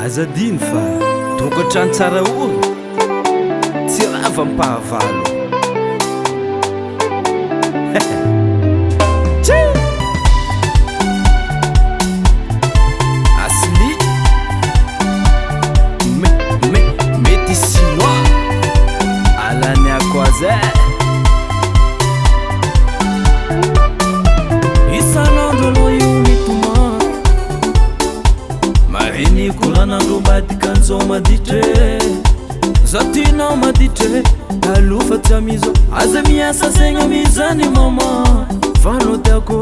azadiny fa tokantrano tsara olo tsy raha fa mipahavalo asli mety sinois alany akoazay isanandro anao io mitoma maheny koranandro mbadikan'izao maditra za tianao maditra alofa tsy amizo aza miasa saigna mizany mama fanao tiako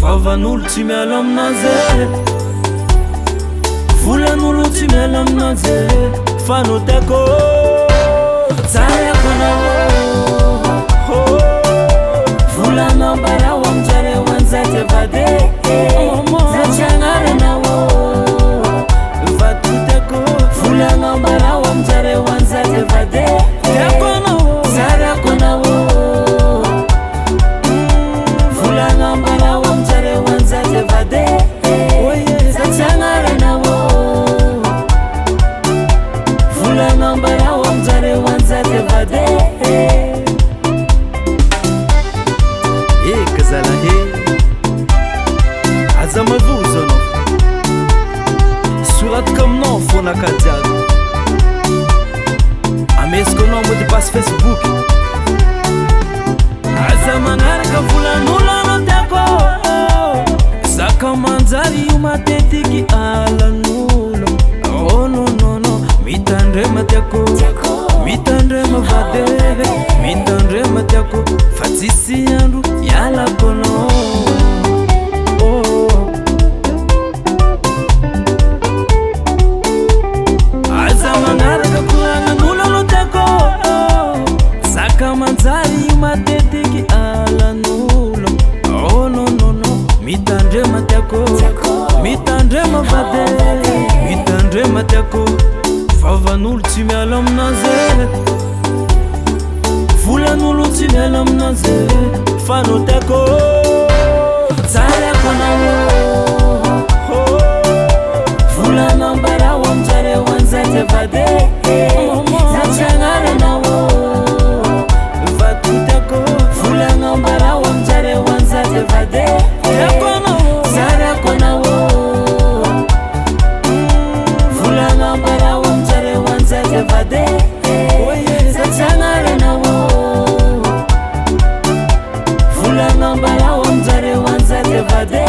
vavan'olo tsy miala aminazy volan'olo tsy miala aminazy fanao tiako tsarako anao volana mbarao amjare wanzate vade za tsy agnaranao vatutako volana mbarao amjare wanzate vade tiako anao tsarako anao volana mbarao amjare wanzate vade za tsy agnaranao volana mbarao amjare wanzate vade kazalahe aza mavozo anao soratiko aminao fonakajiago amesiko anao mody passe Facebook aza magnaraka volan'olo anao tiako zaka manjary io matetiky alan'olo oh nonono mitandrema tiako mitandrema vadere mitandrema tiako fa tsisy andro ialako anao aza magnaraka koragnan'olo anao tiako zaka manjary io matetiky alan'olo oh nonono mitandrema tiako mitandrema vadere mitandrema tiako vavan'olo tsy miala aminazy volan'olo tsy miala aminazy fanao tiako tsarako anao volana mbarao amjare wanzate vade za tsy agnaranao vato tiako volana mbarao amjare wanzate vade tiako anao tsarako anao volana mbarao amjare wanzate vade za tsy agnaranao volana mbarao amjare wanzate vade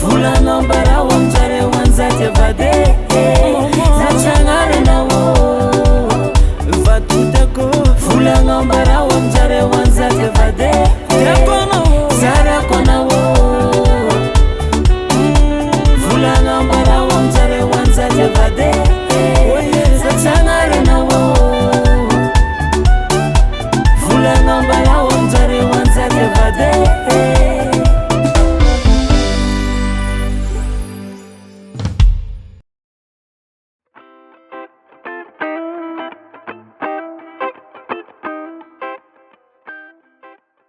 volana mbarao amjare wanzate vade za tsy agnaranao vato tiako volana mbarao